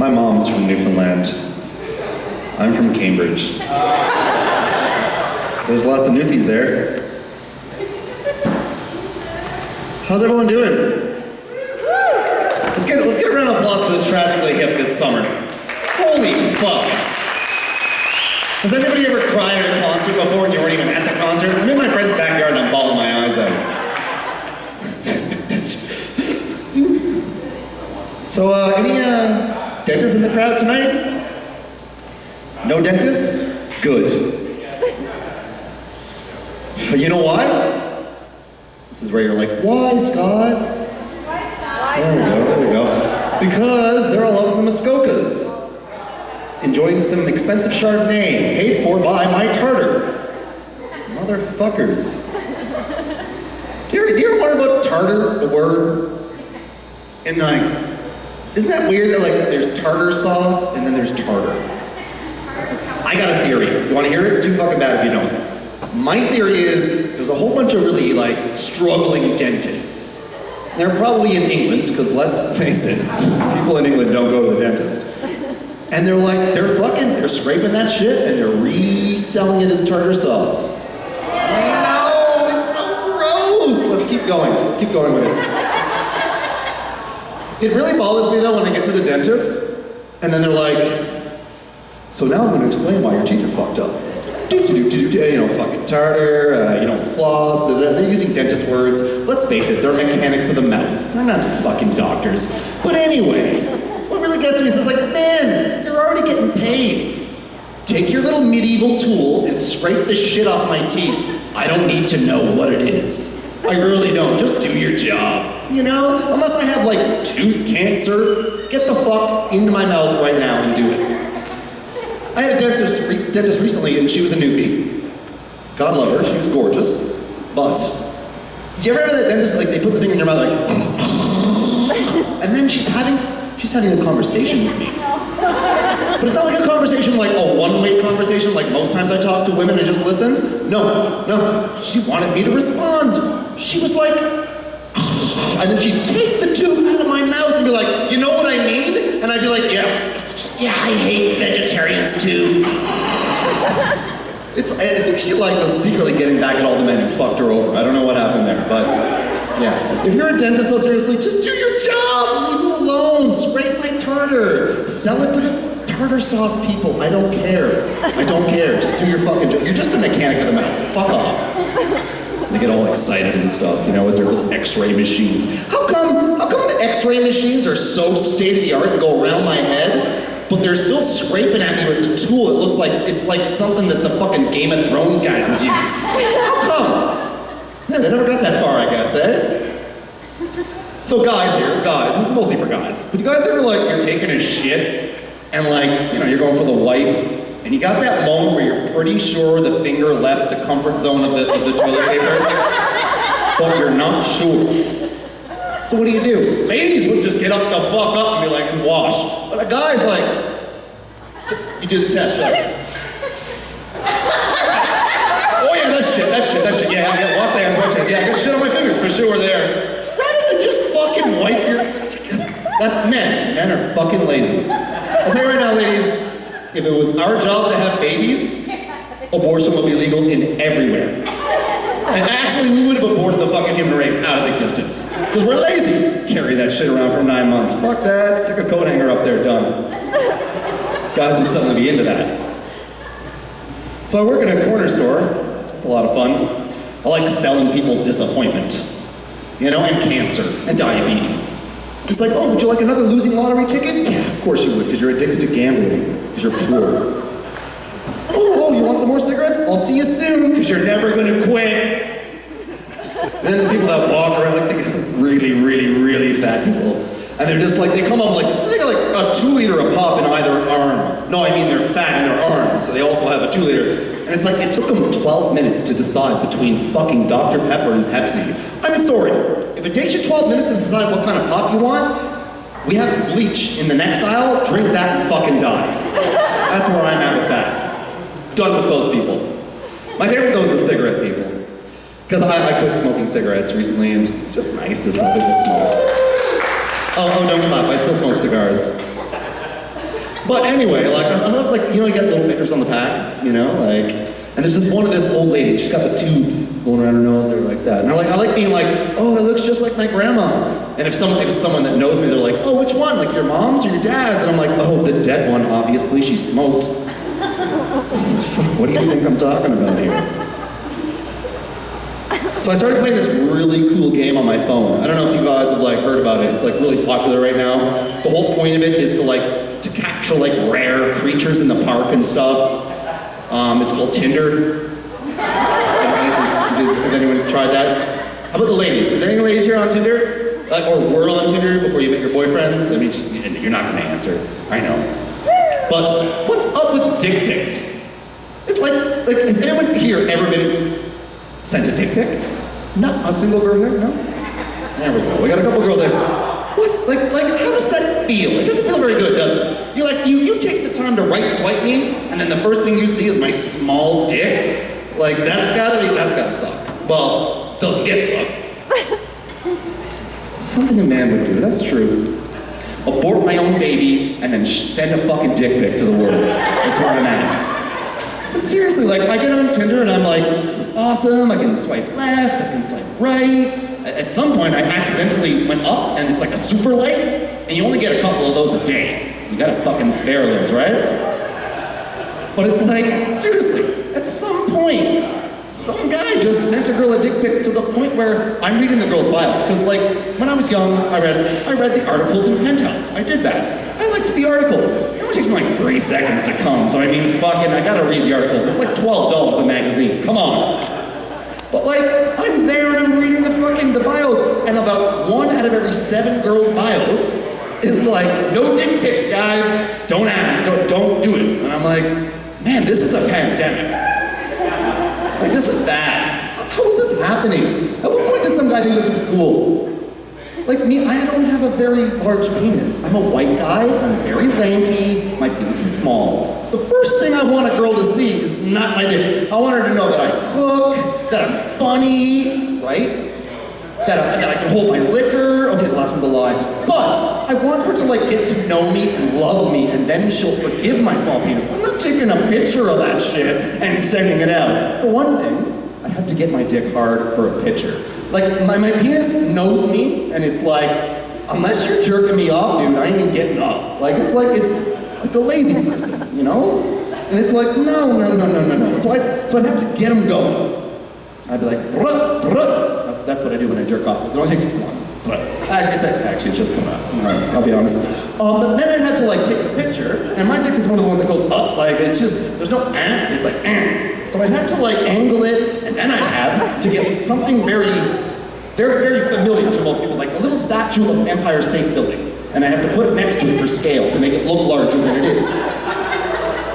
My mom's from Newfoundland. I'm from Cambridge. There's lots of Newfies there. How's everyone doing? Let's get a round of applause for the Tragically Hip this summer. Holy fuck. Has anybody ever cried at a concert before and you weren't even at the concert? I'm in my friend's backyard and I'm bawling my eyes out. So, any dentists in the crowd tonight? No dentists? Good. You know why? This is where you're like, why, Scott? Why, Scott? There we go. Because they're all up in the Muskokas, enjoying some expensive Chardonnay, paid for by my tartar. Motherfuckers. Do you ever wonder about tartar, the word? And like, isn't that weird that like there's tartar sauce and then there's tartar? I got a theory. You want to hear it? Too fucking bad if you don't. My theory is there's a whole bunch of really like struggling dentists. They're probably in England, because let's face it, people in England don't go to the dentist. And they're scraping that shit and they're reselling it as tartar sauce. I know, it's so gross. Let's keep going with it. It really bothers me though when I get to the dentist and then they're like, so now I'm going to explain why your teeth are fucked up. You know, fucking tartar, you don't floss, they're using dentist words. Let's face it, they're mechanics of the mouth. They're not fucking doctors. But anyway, what really gets me is like, man, you're already getting paid. Take your little medieval tool and scrape the shit off my teeth. I don't need to know what it is. I really don't, just do your job. You know, unless I have like tooth cancer, get the fuck into my mouth right now and do it. I had a dentist recently and she was a newfie. God love her, she was gorgeous. But, you ever have that dentist, like they put the thing in your mouth like, and then she's having a conversation with me. But it's not like a conversation like a one-way conversation like most times I talk to women and just listen. No, she wanted me to respond. She was like, and then she'd take the tube out of my mouth and be like, you know what I mean? And I'd be like, yeah, I hate vegetarians too. I think she was secretly getting back at all the men who fucked her over. I don't know what happened there, but yeah. If you're a dentist though, seriously, just do your job, leave me alone, scrape my tartar, sell it to the tartar sauce people. I don't care, just do your fucking job. You're just a mechanic of the mouth, fuck off. They get all excited and stuff, you know, with their little x-ray machines. How come the x-ray machines are so state-of-the-art and go around my head, but they're still scraping at me with the tool? It looks like it's like something that the fucking Game of Thrones guys would use. How come? Yeah, they never got that far, I guess, eh? So guys, this is mostly for guys, but you guys ever you're taking a shit and you're going for the wipe, and you got that moment where you're pretty sure the finger left the comfort zone of the toilet paper, but you're not sure. So what do? Ladies would just get up the fuck up and be and wash. But a guy's you do the test, right? Oh yeah, that shit, yeah, wash the hands, wash the hands. Yeah, I got shit on my fingers for sure there. Rather than just fucking wipe your... That's men. Men are fucking lazy. I'll tell you right now, ladies, if it was our job to have babies, abortion would be legal in everywhere. And actually, we would have aborted the fucking human race out of existence. Because we're lazy. Carry that shit around for 9 months. Fuck that, stick a coat hanger up there, done. Guys would suddenly be into that. So I work in a corner store. It's a lot of fun. I like selling people disappointment. You know, and cancer, and diabetes. It's like, oh, would you like another losing lottery ticket? Yeah, of course you would, because you're addicted to gambling, because you're poor. Oh, you want some more cigarettes? I'll see you soon, because you're never gonna quit. And then the people that walk around, they get really, really, really fat people. And they're just they come up they got a 2 liter a pop in either arm. No, I mean they're fat in their arms, so they also have a 2 liter. And it's it took them 12 minutes to decide between fucking Dr. Pepper and Pepsi. I'm sorry, if it takes you 12 minutes to decide what kind of pop you want, we have bleach in the next aisle, drink that and fucking die. That's where I'm at with that. Done with those people. My favorite though is the cigarette people. Because I quit smoking cigarettes recently and it's just nice to see people smoke. Oh, don't clap, I still smoke cigars. But anyway, like, I love, like, you know, you got little pictures on the pack, you know, like, and there's this one of this old lady, she's got the tubes going around her nose, they're like that. And I like being like, oh, that looks just like my grandma. And if it's someone that knows me, they're like, oh, which one? Like your mom's or your dad's? And I'm like, oh, the dead one, obviously, she smoked. What do you think I'm talking about here? So I started playing this really cool game on my phone. I don't know if you guys have like heard about it. It's like really popular right now. The whole point of it is to capture like rare creatures in the park and stuff. It's called Tinder. Has anyone tried that? How about the ladies? Is there any ladies here on Tinder? Like, or were on Tinder before you met your boyfriends? I mean, you're not gonna answer. I know. But what's up with dick pics? It's like has anyone here ever been sent a dick pic? Not a single girl here, no? There we go, we got a couple girls there. What, like, how does that feel? It doesn't feel very good, does it? You're like, you take the time to right swipe me, and then the first thing you see is my small dick? Like, that's gotta suck. Well, doesn't get suck. Something a man would do, that's true. Abort my own baby, and then send a fucking dick pic to the world. That's where I'm at. But seriously, like, I get on Tinder and I'm like, this is awesome, I can swipe left, I can swipe right. At some point, I accidentally went up and it's like a super light, and you only get a couple of those a day. You gotta fucking spare those, right? But it's like, seriously, at some point, some guy just sent a girl a dick pic to the point where I'm reading the girl's bios. Because like, when I was young, I read the articles in Penthouse. I did that. I liked the articles. It only takes me like 3 seconds to come, so I mean, fucking, I gotta read the articles. It's like $12 a magazine, come on. But like, I'm there and I'm reading the bios, and about 1 out of every 7 girls' bios is like, no dick pics, guys. Don't do it. And I'm like, man, this is a pandemic. Like, this is bad. How is this happening? At what point did some guy think this was cool? Like me, I don't have a very large penis. I'm a white guy, I'm very lanky, my penis is small. The first thing I want a girl to see is not my dick. I want her to know that I cook, that I'm funny, right? That I can hold my liquor. Okay, the last one's a lie. But I want her to like get to know me and love me, and then she'll forgive my small penis. I'm not taking a picture of that shit and sending it out. For one thing, I have to get my dick hard for a picture. Like, my penis knows me, and it's like, unless you're jerking me off, dude, I ain't getting up. Like, it's like a lazy person, you know? And it's like, no. So I'd have to get him going. I'd be like, bruh, bruh. That's what I do when I jerk off. It only takes one. Actually, it's just I'll be honest. But then I'd have to like take a picture, and my dick is one of the ones that goes up. Like, it's just, there's no it's like, So I'd have to like angle it, and then I'd have to get something very, very, very familiar to most people, like a little statue of Empire State Building. And I have to put it next to it for scale to make it look larger than it is.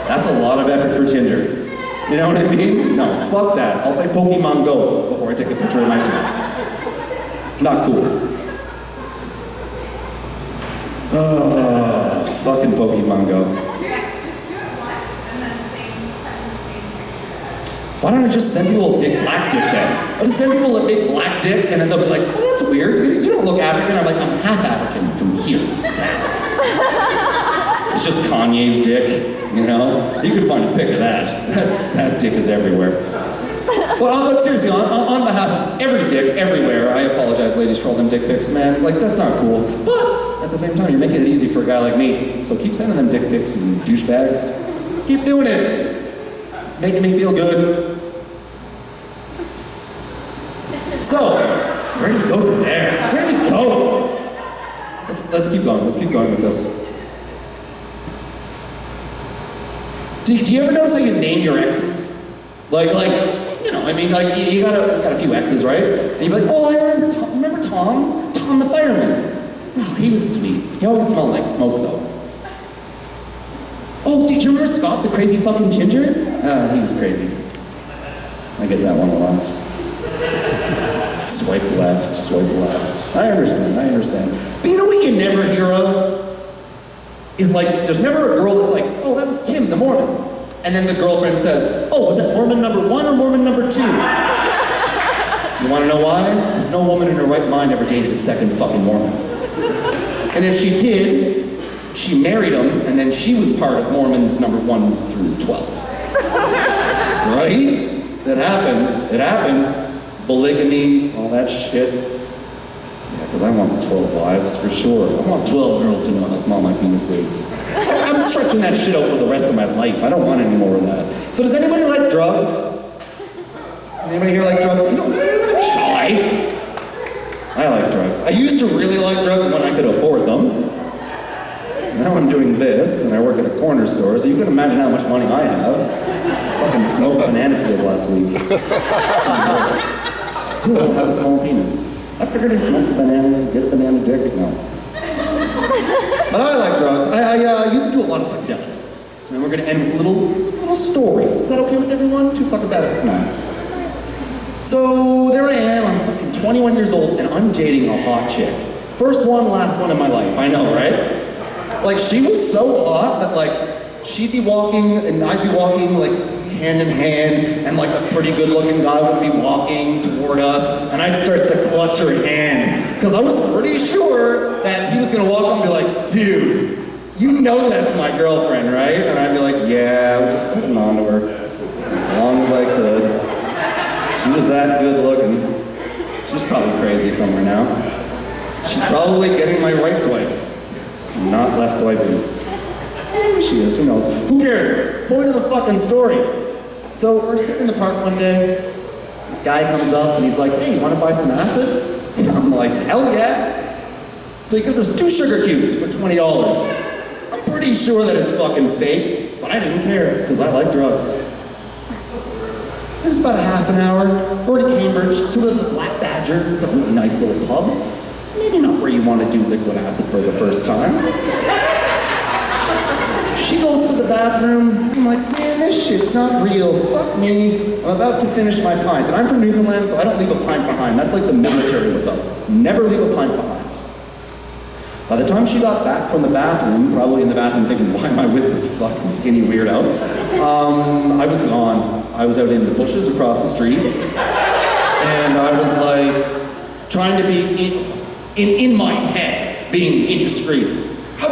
That's a lot of effort for Tinder. You know what I mean? No, fuck that. I'll play Pokemon Go before I take a picture of my dick. Not cool. Fucking Pokemon Go. Just do it once and then send the same picture. Why don't I just send people a big black dick then? I'll just send people a big black dick and then they'll be like, oh, that's weird. You don't look African. I'm like, I'm half African from here down. It's just Kanye's dick, you know? You can find a pic of that. That dick is everywhere. But seriously, on behalf of every dick everywhere, I apologize, ladies, for all them dick pics, man. Like, that's not cool. But at the same time, you're making it easy for a guy like me. So keep sending them dick pics, you douchebags. Keep doing it. It's making me feel good. So, where do we go from there? Where do we go? Let's keep going. Let's keep going with this. Do you ever notice how you name your exes? Like, you know, I mean, like, you got a few exes, right? And you'd be like, oh, I remember Tom? Tom the fireman. Oh, he was sweet. He always smelled like smoke, though. Oh, did you remember Scott, the crazy fucking ginger? He was crazy. I get that one a lot. Swipe left, swipe left. I understand. But you know what you never hear of? Is like, there's never a girl that's like, oh, that was Tim, the Mormon. And then the girlfriend says, oh, was that Mormon number 1 or Mormon number 2? You wanna know why? Because no woman in her right mind ever dated a second fucking Mormon. And if she did, she married him, and then she was part of Mormons number 1 through 12. Right? It happens. It happens. Polygamy, all that shit. Yeah, because I want 12 wives for sure. I want 12 girls to know how small my penis is. I'm stretching that shit out for the rest of my life. I don't want any more of that. So does anybody like drugs? Anybody here like drugs? You don't shy. I like drugs. I used to really like drugs when I could afford them. Now I'm doing this, and I work at a corner store, so you can imagine how much money I have. Fucking smoked banana peels last week. Still have a small penis. I figured I'd smoke a banana, get a banana dick. No. But I like drugs. I used to do a lot of psychedelics. And we're gonna end with a little story. Is that okay with everyone? Too fucking bad if it's not. So there I am, I'm fucking 21 years old, and I'm dating a hot chick. First one, last one in my life, I know, right? Like, she was so hot that, like, she'd be walking, and I'd be walking, like, hand in hand, and, like, a pretty good-looking guy would be walking toward us, and I'd start to clutch her hand, because I was pretty sure that he was gonna walk up and be like, dude, you know that's my girlfriend, right? And I'd be like, yeah, I was just holding on to her as long as I could. She was that good looking. She's probably crazy somewhere now. She's probably getting my right swipes, not left swiping. Maybe she is, who knows? Who cares? Point of the fucking story. So we're sitting in the park one day. This guy comes up and he's like, hey, you wanna buy some acid? I'm like, hell yeah. So he gives us 2 sugar cubes for $20. I'm pretty sure that it's fucking fake, but I didn't care, because I like drugs. It was about a half an hour. We're to Cambridge, sort of the Black Badger. It's a really nice little pub. Maybe not where you want to do liquid acid for the first time. She goes to the bathroom. I'm like, man, this shit's not real. Fuck me. I'm about to finish my pint. And I'm from Newfoundland, so I don't leave a pint behind. That's like the military with us. Never leave a pint behind. By the time she got back from the bathroom, probably in the bathroom thinking, why am I with this fucking skinny weirdo? I was gone. I was out in the bushes across the street, and I was like, trying to be in my head, being indiscreet. I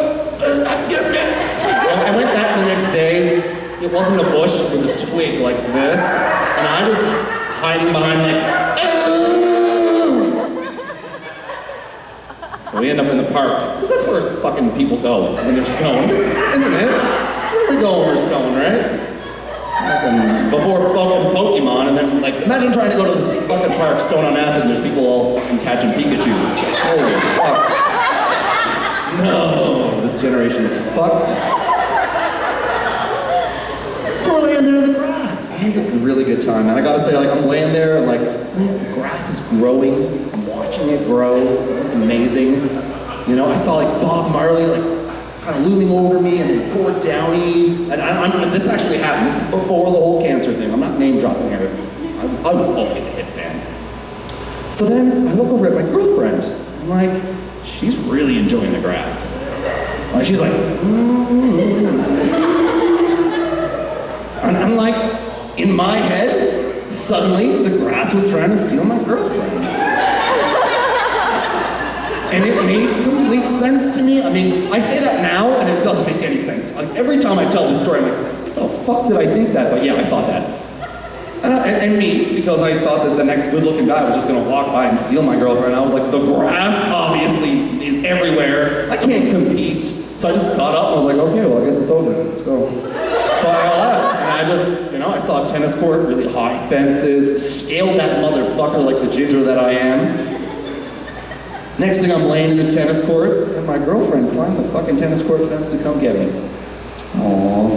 went back the next day. It wasn't a bush, it was a twig like this, and I was hiding behind like, so we end up in the park, because that's where fucking people go when they're stoned, isn't it? That's where we go when we're stoned, right? Before fucking Pokemon, and then, like, imagine trying to go to this fucking park, stone on acid, and there's people all fucking catching Pikachus. Holy fuck. No, this generation is fucked. So we're laying there in the grass. It was a really good time, and I gotta say, like, I'm laying there, and, like, the grass is growing. I'm watching it grow. It was amazing. You know, I saw, like, Bob Marley, like, kind of looming over me, and then Gord Downey, and this actually happened. This is before the whole cancer thing. I'm not name dropping here. I was always a Hit fan. So then I look over at my girlfriend. I'm like, she's really enjoying the grass. And she's like, And I'm like, in my head, suddenly the grass was trying to steal my girlfriend. And it made complete sense to me. I mean, I say that now, and it doesn't make any sense. Like, every time I tell this story, I'm like, what the fuck did I think that? But yeah, I thought that. And me, because I thought that the next good-looking guy was just gonna walk by and steal my girlfriend. I was like, the grass obviously is everywhere. I can't compete. So I just got up and was like, okay, well, I guess it's over. Let's go. So I left, and I just, you know, I saw a tennis court, really high fences, scaled that motherfucker like the ginger that I am. Next thing, I'm laying in the tennis courts, and my girlfriend climbed the fucking tennis court fence to come get me. Aww,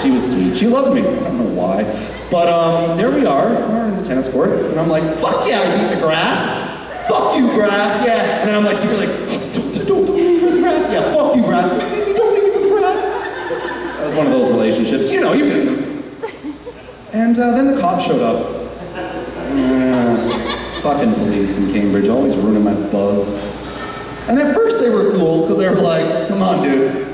she was sweet. She loved me. I don't know why. But there we are. We're in the tennis courts, and I'm like, fuck yeah, I beat the grass. Fuck you, grass, yeah. And then I'm like, secretly like, hey, don't leave me for the grass. Yeah, fuck you, grass. Don't leave me for the grass. That was one of those relationships. You know, you've been in them. And then the cops showed up. Fucking police in Cambridge, always ruining my buzz. And at first they were cool, because they were like, come on, dude.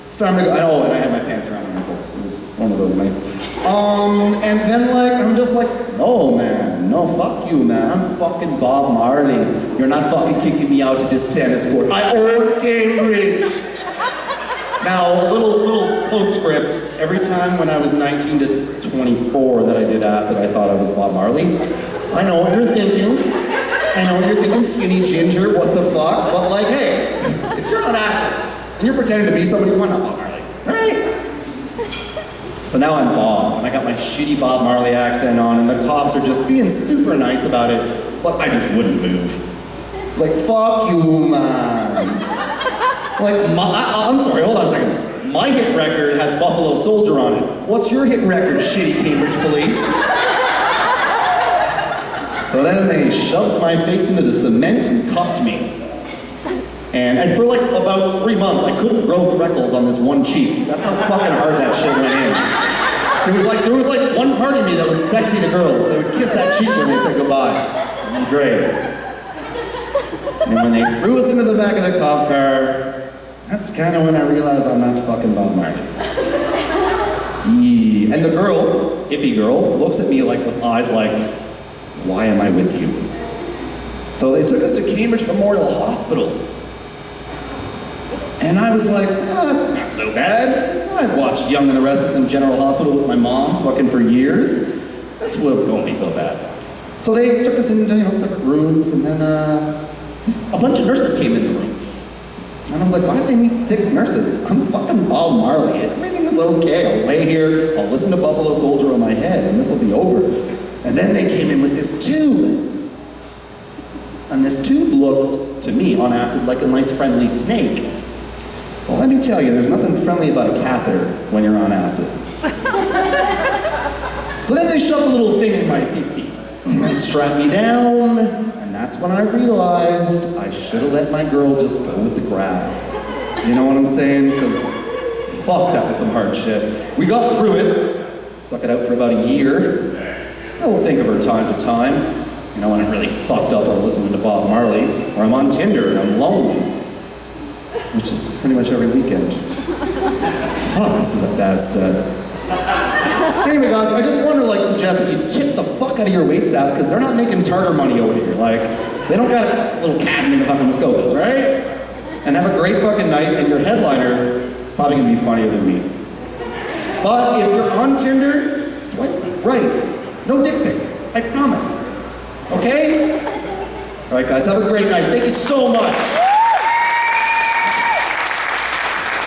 It's time to go. Oh, and I had my pants around my ankles. It was one of those nights. And then, like, I'm just like, no, man. No, fuck you, man. I'm fucking Bob Marley. You're not fucking kicking me out to this tennis court. I own Cambridge. Now, a little postscript. Every time when I was 19 to 24 that I did acid, I thought I was Bob Marley. I know what you're thinking. I know you're thinking skinny ginger, what the fuck? But like, hey, if you're on acid and you're pretending to be somebody, why not Bob Marley? Right? So now I'm Bob, and I got my shitty Bob Marley accent on, and the cops are just being super nice about it, but I just wouldn't move. Like, fuck you, man. Like, I'm sorry, hold on a second. My hit record has Buffalo Soldier on it. What's your hit record, shitty Cambridge police? So then they shoved my face into the cement and cuffed me. And for like about 3 months, I couldn't grow freckles on this one cheek. That's how fucking hard that shit went in. There was like one part of me that was sexy to girls. They would kiss that cheek when they said goodbye. This is great. And when they threw us into the back of the cop car, that's kind of when I realized I'm not fucking Bob Marley. Yee. And the girl, hippie girl, looks at me like with eyes like, why am I with you? So they took us to Cambridge Memorial Hospital. And I was like, oh, that's not so bad. I've watched Young and the Restless in General Hospital with my mom fucking for years. This won't be so bad. So they took us into separate rooms, and then a bunch of nurses came in the room. And I was like, why did they need 6 nurses? I'm fucking Bob Marley. Everything is okay. I'll lay here, I'll listen to Buffalo Soldier on my head, and this will be over. And then they came in with this tube. And this tube looked, to me, on acid, like a nice friendly snake. Well, let me tell you, there's nothing friendly about a catheter when you're on acid. So then they shoved a little thing in my pee-pee and strapped me down, and that's when I realized I should have let my girl just go with the grass. You know what I'm saying? Because fuck, that was some hard shit. We got through it, stuck it out for about a year. Still think of her time to time. When I'm really fucked up, I'm listening to Bob Marley, or I'm on Tinder and I'm lonely. Which is pretty much every weekend. Fuck, this is a bad set. Anyway, guys, I just want to suggest that you tip the fuck out of your waitstaff because they're not making tartar money over here. They don't got a little cabin in the fucking Muskokas, right? And have a great fucking night, and your headliner is probably gonna be funnier than me. But if you're on Tinder, swipe right. No dick pics, I promise. Okay? All right, guys, have a great night. Thank you so much.